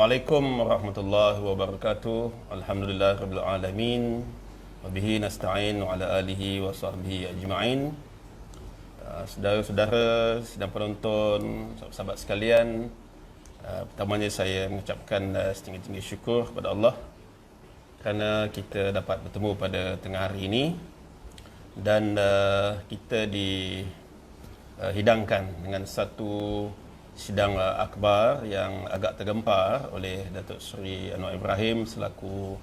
Assalamualaikum warahmatullahi wabarakatuh. Alhamdulillahirabbil alamin. Wa bihi nasta'in wa ala alihi wa sahbihi ajma'in. Saudara-saudara, sidang penonton, sahabat-sahabat sekalian, pertamanya saya mengucapkan setinggi-tinggi syukur kepada Allah kerana kita dapat bertemu pada tengah hari ini dan kita dihidangkan dengan satu sidang akbar yang agak tergempar oleh Datuk Seri Anwar Ibrahim selaku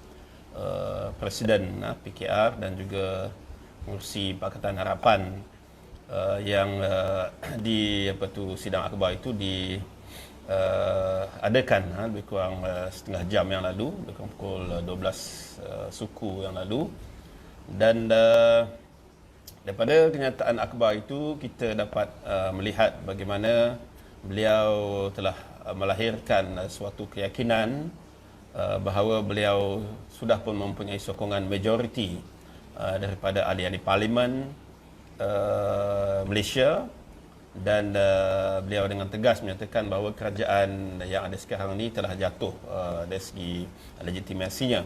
Presiden PKR dan juga Pengerusi Pakatan Harapan yang di sidang akbar itu adakan lebih kurang setengah jam yang lalu, lebih kurang pukul 12 suku yang lalu. Dan daripada kenyataan akbar itu kita dapat melihat bagaimana beliau telah melahirkan suatu keyakinan bahawa beliau sudah pun mempunyai sokongan majoriti daripada ahli-ahli parlimen Malaysia, dan beliau dengan tegas menyatakan bahawa kerajaan yang ada sekarang ini telah jatuh dari segi legitimasinya.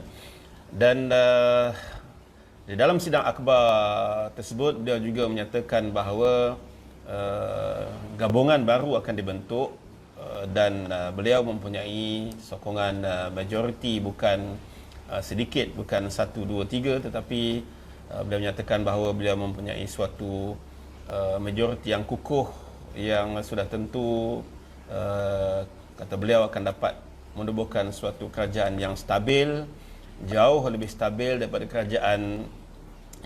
Dan di dalam sidang akbar tersebut beliau juga menyatakan bahawa gabungan baru akan dibentuk dan beliau mempunyai sokongan majoriti bukan sedikit, bukan 1, 2, 3, tetapi beliau menyatakan bahawa beliau mempunyai suatu majoriti yang kukuh yang sudah tentu kata beliau akan dapat menubuhkan suatu kerajaan yang stabil, jauh lebih stabil daripada kerajaan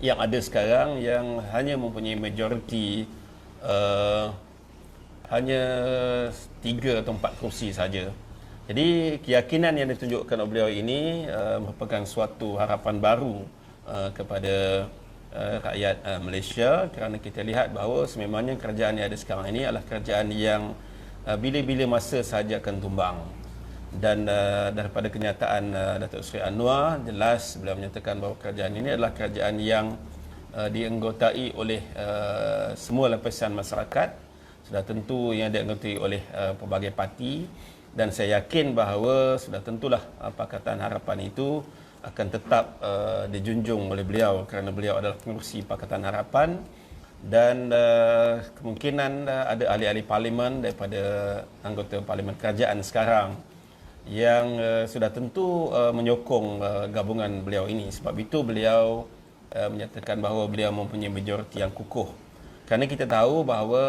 yang ada sekarang yang hanya mempunyai majoriti hanya 3 atau 4 kursi saja. Jadi keyakinan yang ditunjukkan oleh beliau ini merupakan suatu harapan baru kepada rakyat Malaysia, kerana kita lihat bahawa sememangnya kerajaan yang ada sekarang ini adalah kerajaan yang bila-bila masa sahaja akan tumbang. Dan daripada kenyataan Datuk Seri Anwar, jelas beliau menyatakan bahawa kerajaan ini adalah kerajaan yang dianggotai oleh semua lapisan masyarakat, sudah tentu yang dianggotai oleh pelbagai parti, dan saya yakin bahawa sudah tentulah Pakatan Harapan itu akan tetap dijunjung oleh beliau kerana beliau adalah pengerusi Pakatan Harapan, dan kemungkinan ada ahli-ahli parlimen daripada anggota parlimen kerajaan sekarang yang sudah tentu menyokong gabungan beliau ini. Sebab itu beliau menyatakan bahawa beliau mempunyai majoriti yang kukuh. Kerana kita tahu bahawa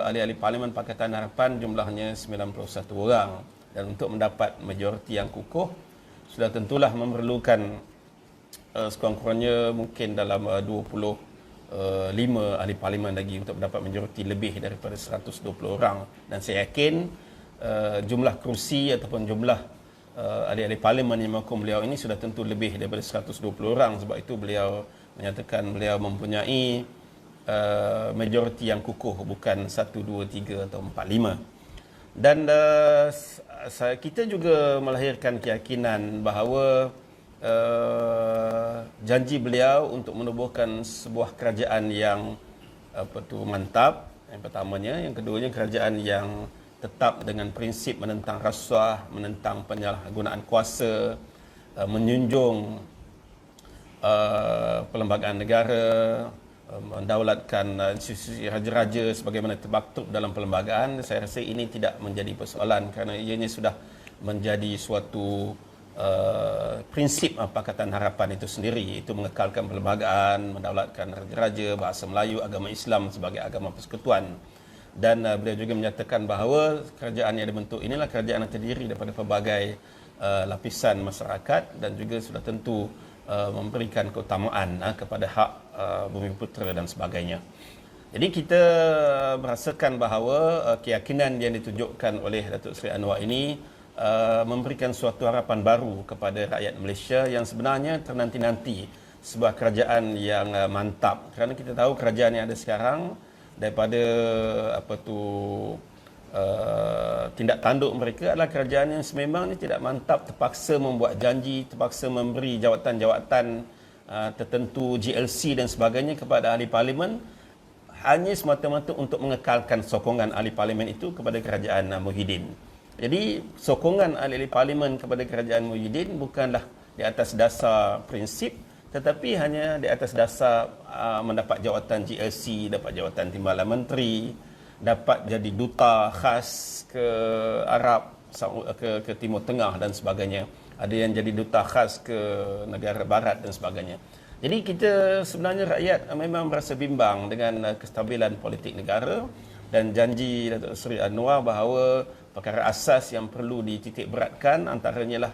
ahli-ahli parlimen Pakatan Harapan jumlahnya 91 orang, dan untuk mendapat majoriti yang kukuh sudah tentulah memerlukan sekurang-kurangnya mungkin dalam 25 ahli parlimen lagi untuk mendapat majoriti lebih daripada 120 orang. Dan saya yakin jumlah kursi ataupun jumlah ahli-ahli parlimen yang menyokong beliau ini sudah tentu lebih daripada 120 orang. Sebab itu beliau menyatakan beliau mempunyai majoriti yang kukuh, bukan 1, 2, 3 atau 4, 5. Dan kita juga melahirkan keyakinan bahawa janji beliau untuk menubuhkan sebuah kerajaan yang mantap, yang pertamanya. Yang keduanya, kerajaan yang tetap dengan prinsip menentang rasuah, menentang penyalahgunaan kuasa, menjunjung perlembagaan negara, mendaulatkan institusi raja-raja sebagaimana termaktub dalam perlembagaan. Saya rasa ini tidak menjadi persoalan kerana ianya sudah menjadi suatu prinsip Pakatan Harapan itu sendiri, itu mengekalkan perlembagaan, mendaulatkan raja-raja, bahasa Melayu, agama Islam sebagai agama persekutuan. Dan beliau juga menyatakan bahawa kerajaan yang dibentuk inilah kerajaan yang terdiri daripada pelbagai lapisan masyarakat dan juga sudah tentu memberikan keutamaan kepada hak Bumiputera dan sebagainya. Jadi kita merasakan bahawa keyakinan yang ditunjukkan oleh Datuk Seri Anwar ini memberikan suatu harapan baru kepada rakyat Malaysia yang sebenarnya ternanti-nanti sebuah kerajaan yang mantap. Kerana kita tahu kerajaan yang ada sekarang, daripada tindak tanduk mereka adalah kerajaan yang sememangnya tidak mantap, terpaksa membuat janji, terpaksa memberi jawatan-jawatan tertentu, GLC dan sebagainya kepada ahli parlimen, hanya semata-mata untuk mengekalkan sokongan ahli parlimen itu kepada kerajaan Muhyiddin. Jadi sokongan ahli-ahli parlimen kepada kerajaan Muhyiddin bukanlah di atas dasar prinsip, tetapi hanya di atas dasar mendapat jawatan GLC, dapat jawatan timbalan menteri, dapat jadi duta khas ke Arab, ke Timur Tengah dan sebagainya. Ada yang jadi duta khas ke negara barat dan sebagainya. Jadi kita sebenarnya rakyat memang merasa bimbang dengan kestabilan politik negara, dan janji Datuk Seri Anwar bahawa perkara asas yang perlu dititik beratkan antaranya lah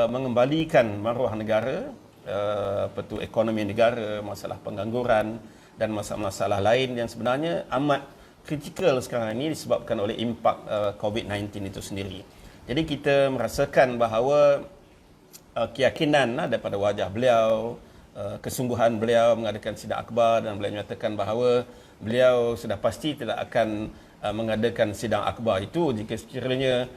mengembalikan maruah negara, ekonomi negara, masalah pengangguran dan masalah-masalah lain yang sebenarnya amat kritikal sekarang ini disebabkan oleh impak COVID-19 itu sendiri. Jadi kita merasakan bahawa keyakinan daripada wajah beliau, kesungguhan beliau mengadakan sidang akhbar, dan beliau menyatakan bahawa beliau sudah pasti tidak akan mengadakan sidang akhbar itu jika sekiranya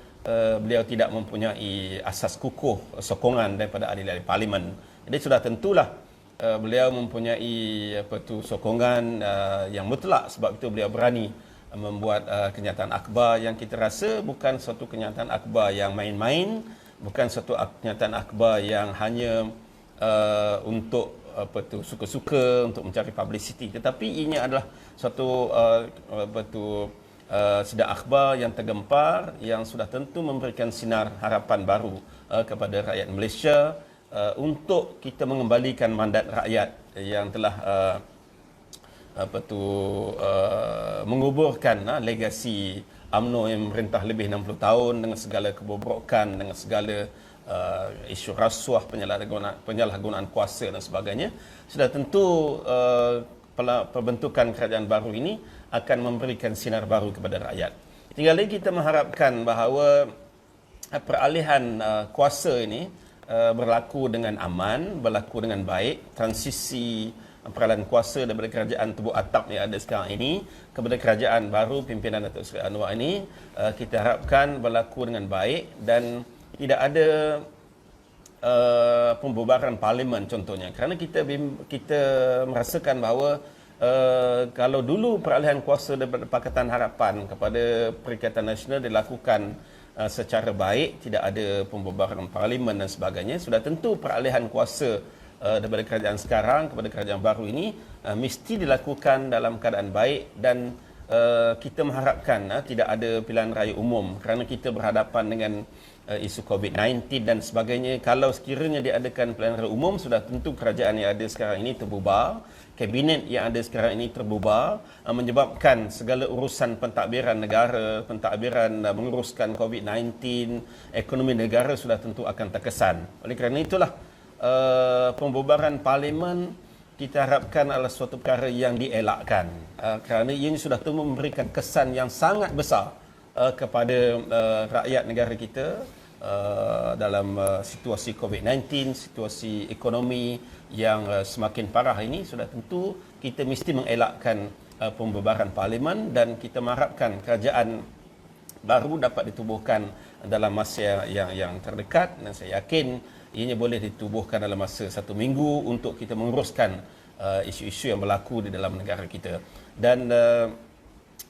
beliau tidak mempunyai asas kukuh sokongan daripada ahli-ahli parlimen. Jadi sudah tentulah beliau mempunyai sokongan yang mutlak, sebab itu beliau berani membuat kenyataan akhbar yang kita rasa bukan suatu kenyataan akhbar yang main-main, bukan suatu kenyataan akhbar yang hanya untuk suka-suka untuk mencari publicity, tetapi ini adalah suatu sidang akhbar yang tergempar, yang sudah tentu memberikan sinar harapan baru kepada rakyat Malaysia untuk kita mengembalikan mandat rakyat yang telah menguburkan legasi UMNO yang memerintah lebih 60 tahun dengan segala kebobrokan, dengan segala isu rasuah, penyalahgunaan kuasa dan sebagainya. Sudah tentu perbentukan kerajaan baru ini akan memberikan sinar baru kepada rakyat. Tinggal lagi kita mengharapkan bahawa peralihan kuasa ini berlaku dengan aman, berlaku dengan baik. Transisi peralihan kuasa daripada kerajaan tubuh atap yang ada sekarang ini kepada kerajaan baru pimpinan Datuk Seri Anwar ini kita harapkan berlaku dengan baik dan tidak ada pembubaran parlimen contohnya, kerana kita merasakan bahawa kalau dulu peralihan kuasa daripada Pakatan Harapan kepada Perikatan Nasional dilakukan secara baik, tidak ada pembubaran parlimen dan sebagainya, sudah tentu peralihan kuasa daripada kerajaan sekarang kepada kerajaan baru ini mesti dilakukan dalam keadaan baik, dan kita mengharapkan tidak ada pilihan raya umum kerana kita berhadapan dengan isu COVID-19 dan sebagainya. Kalau sekiranya diadakan pilihan raya umum, sudah tentu kerajaan yang ada sekarang ini terbubar, kabinet yang ada sekarang ini terbubar, menyebabkan segala urusan pentadbiran negara, pentadbiran menguruskan COVID-19, ekonomi negara sudah tentu akan terkesan. Oleh kerana itulah pembubaran parlimen kita harapkan adalah suatu perkara yang dielakkan, kerana ini sudah tentu memberikan kesan yang sangat besar kepada rakyat negara kita dalam situasi COVID-19, situasi ekonomi yang semakin parah ini. Sudah tentu kita mesti mengelakkan pembubaran parlimen, dan kita mengharapkan kerajaan baru dapat ditubuhkan dalam masa yang terdekat, dan saya yakin ianya boleh ditubuhkan dalam masa 1 minggu untuk kita menguruskan isu-isu yang berlaku di dalam negara kita. Dan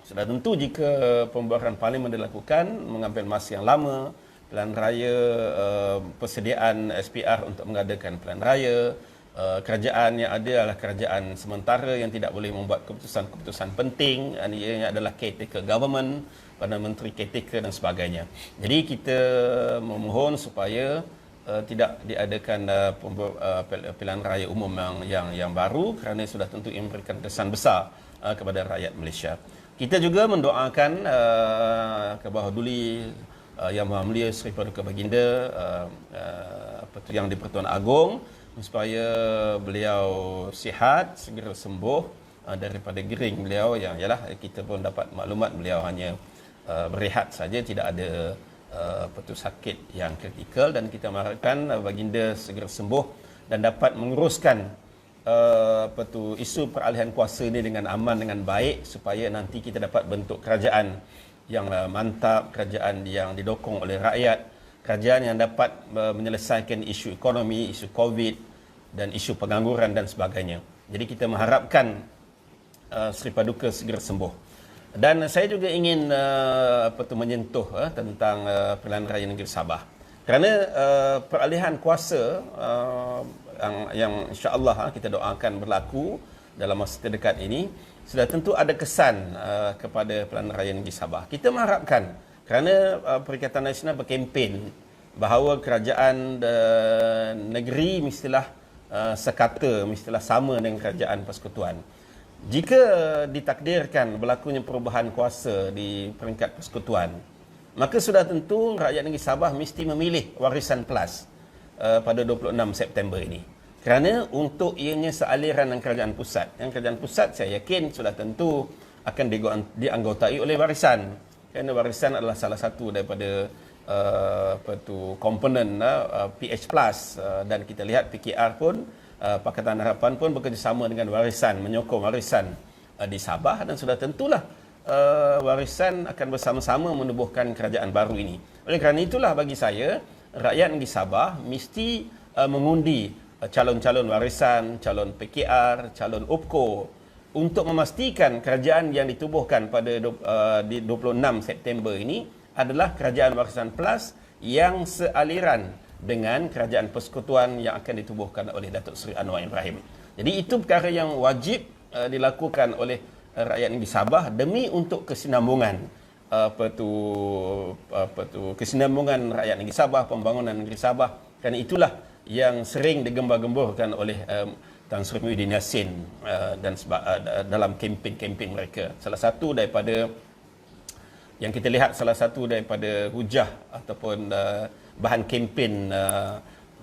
sudah tentu jika pembubaran parlimen dilakukan mengambil masa yang lama, pilihan raya, persediaan SPR untuk mengadakan pilihan raya, kerajaan yang ada adalah kerajaan sementara yang tidak boleh membuat keputusan-keputusan penting, ianya adalah caretaker government, Perdana Menteri caretaker dan sebagainya. Jadi kita memohon supaya tidak diadakan pilihan raya umum yang baru, kerana sudah tentu memberikan kesan besar kepada rakyat Malaysia. Kita juga mendoakan Kebawah Duli Yang Maha Mulia Seri Paduka Baginda yang di-Pertuan Agong, supaya beliau sihat, segera sembuh daripada gering beliau yang ialah kita pun dapat maklumat beliau hanya berehat saja, tidak ada sakit yang kritikal, dan kita mengharapkan baginda segera sembuh dan dapat menguruskan isu peralihan kuasa ini dengan aman, dengan baik, supaya nanti kita dapat bentuk kerajaan yang mantap, kerajaan yang didokong oleh rakyat, kerajaan yang dapat menyelesaikan isu ekonomi, isu COVID dan isu pengangguran dan sebagainya. Jadi kita mengharapkan Seri Paduka segera sembuh. Dan saya juga ingin menyentuh tentang Pilihan Raya Negeri Sabah. Kerana peralihan kuasa yang insya-Allah kita doakan berlaku dalam masa terdekat ini sudah tentu ada kesan kepada Pilihan Raya Negeri Sabah. Kita mengharapkan kerana Perikatan Nasional berkempen bahawa kerajaan negeri mestilah sekata, mestilah sama dengan kerajaan persekutuan. Jika ditakdirkan berlakunya perubahan kuasa di peringkat persekutuan, maka sudah tentu rakyat negeri Sabah mesti memilih Warisan Plus pada 26 September ini. Kerana untuk ianya sealiran dengan kerajaan pusat. Yang kerajaan pusat saya yakin sudah tentu akan dianggotai oleh warisan. Kerana warisan adalah salah satu daripada komponen PH Plus, dan kita lihat PKR pun, Pakatan Harapan pun bekerjasama dengan warisan, menyokong warisan di Sabah, dan sudah tentulah warisan akan bersama-sama menubuhkan kerajaan baru ini. Oleh kerana itulah bagi saya, rakyat negeri Sabah mesti mengundi calon-calon warisan, calon PKR, calon OPKO untuk memastikan kerajaan yang ditubuhkan pada di 26 September ini adalah kerajaan warisan plus yang sealiran dengan kerajaan persekutuan yang akan ditubuhkan oleh Datuk Seri Anwar Ibrahim. Jadi itu perkara yang wajib dilakukan oleh rakyat negeri Sabah demi untuk kesinambungan kesinambungan rakyat negeri Sabah, pembangunan negeri Sabah. Kerana itulah yang sering digembar-gemburkan oleh Tan Sri Muhyiddin Yassin dan dalam kempen-kempen mereka. Salah satu daripada yang kita lihat, salah satu daripada hujah ataupun bahan kempen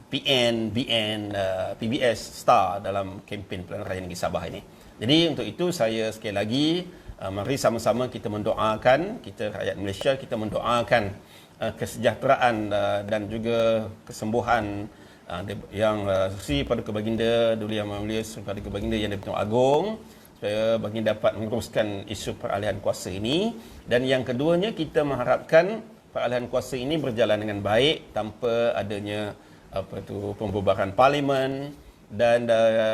PN, BN, PBS, STAR dalam kempen Pilihan Raya Negeri Sabah ini. Jadi untuk itu saya sekali lagi mari sama-sama kita mendoakan, kita rakyat Malaysia, kita mendoakan kesejahteraan dan juga kesembuhan yang Sri Paduka Baginda Duli Yang Mulia Sri Paduka Baginda Yang di-Pertuan Agong, supaya baginda dapat meneruskan isu peralihan kuasa ini. Dan yang keduanya, kita mengharapkan peralihan kuasa ini berjalan dengan baik tanpa adanya pembubaran parlimen, dan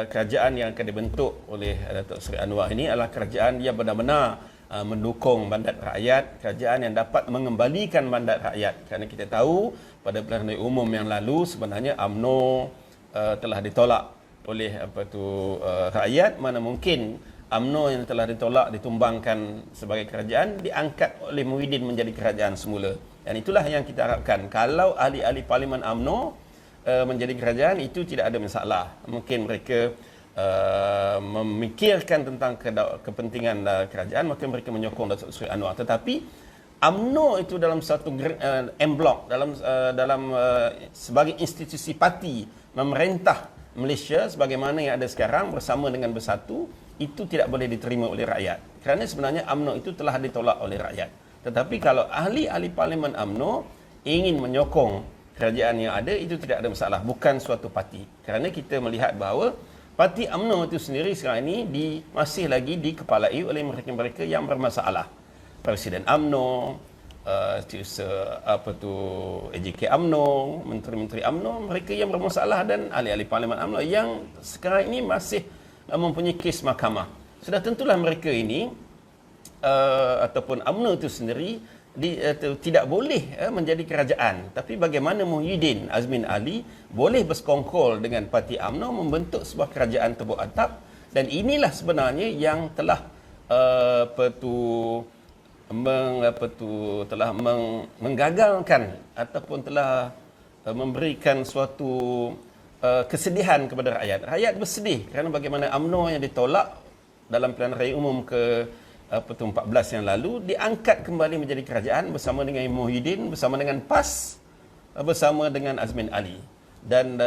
kerajaan yang akan dibentuk oleh Datuk Seri Anwar ini adalah kerajaan yang benar-benar mendukung mandat rakyat, kerajaan yang dapat mengembalikan mandat rakyat. Kerana kita tahu pada pilihan raya umum yang lalu sebenarnya UMNO telah ditolak oleh rakyat. Mana mungkin UMNO yang telah ditolak, ditumbangkan sebagai kerajaan, diangkat oleh Muhyiddin menjadi kerajaan semula. Dan itulah yang kita harapkan. Kalau ahli-ahli parlimen UMNO menjadi kerajaan, itu tidak ada masalah. Mungkin mereka memikirkan tentang kepentingan kerajaan, maka mereka menyokong Datuk Seri Anwar. Tetapi UMNO itu dalam satu M-Block, dalam sebagai institusi parti memerintah Malaysia sebagaimana yang ada sekarang bersama dengan Bersatu, itu tidak boleh diterima oleh rakyat. Kerana sebenarnya UMNO itu telah ditolak oleh rakyat. Tetapi kalau ahli-ahli parlimen UMNO ingin menyokong kerajaan yang ada, itu tidak ada masalah. Bukan suatu parti. Kerana kita melihat bahawa parti UMNO itu sendiri sekarang ini masih lagi dikepalai oleh mereka-mereka yang bermasalah. Presiden UMNO, AJK UMNO, menteri-menteri UMNO, mereka yang bermasalah, dan ahli-ahli parlimen UMNO yang sekarang ini masih mempunyai kes mahkamah. Sudah tentulah mereka ini ataupun UMNO itu sendiri tidak boleh menjadi kerajaan. Tapi bagaimana Muhyiddin Azmin Ali boleh bersekongkol dengan parti UMNO membentuk sebuah kerajaan tebuk atap, dan inilah sebenarnya yang telah telah menggagalkan ataupun telah memberikan suatu kesedihan kepada rakyat. Rakyat bersedih kerana bagaimana UMNO yang ditolak dalam pilihan raya umum ke 14 yang lalu diangkat kembali menjadi kerajaan bersama dengan Muhyiddin, bersama dengan PAS, bersama dengan Azmin Ali. Dan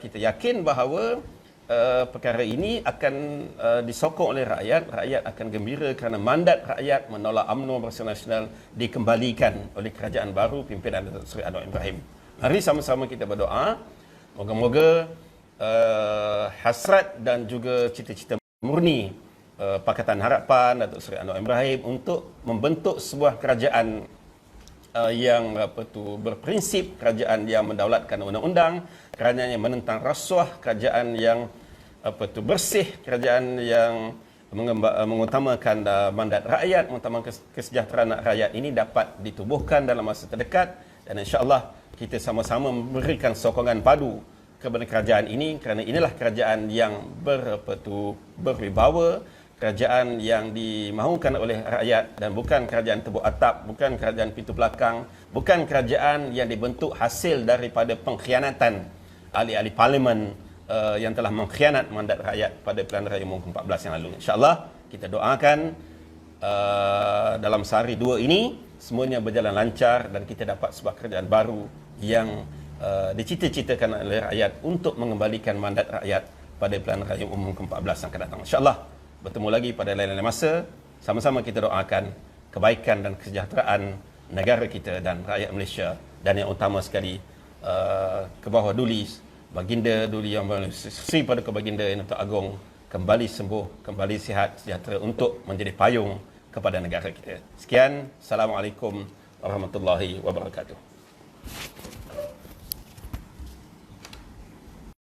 kita yakin bahawa perkara ini akan disokong oleh rakyat. Rakyat akan gembira kerana mandat rakyat menolak UMNO Barisan Nasional dikembalikan oleh kerajaan baru pimpinan Datuk Seri Anwar Ibrahim. Mari sama-sama kita berdoa, moga-moga hasrat dan juga cita-cita murni Pakatan Harapan Datuk Seri Anwar Ibrahim untuk membentuk sebuah kerajaan yang berprinsip, kerajaan yang mendaulatkan undang-undang, kerajaan yang menentang rasuah, kerajaan yang bersih, kerajaan yang mengutamakan mandat rakyat, mengutamakan kesejahteraan rakyat ini dapat ditubuhkan dalam masa terdekat, dan insya-Allah kita sama-sama memberikan sokongan padu kepada kerajaan ini, kerana inilah kerajaan yang berwibawa, kerajaan yang dimahukan oleh rakyat dan bukan kerajaan tebuk atap, bukan kerajaan pintu belakang, bukan kerajaan yang dibentuk hasil daripada pengkhianatan ahli-ahli parlimen yang telah mengkhianat mandat rakyat pada pilihan raya umum ke-14 yang lalu. InsyaAllah kita doakan dalam sehari dua ini semuanya berjalan lancar dan kita dapat sebuah kerajaan baru yang dicita-citakan oleh rakyat untuk mengembalikan mandat rakyat pada pilihan raya umum ke-14 yang akan datang. InsyaAllah bertemu lagi pada lain-lain masa. Sama-sama kita doakan kebaikan dan kesejahteraan negara kita dan rakyat Malaysia, dan yang utama sekali ke bawah Duli, Baginda Duli Yang Mulia Sri Paduka Baginda Yang Agung kembali sembuh, kembali sihat sejahtera untuk menjadi payung kepada negara kita. Sekian, Assalamualaikum warahmatullahi wabarakatuh.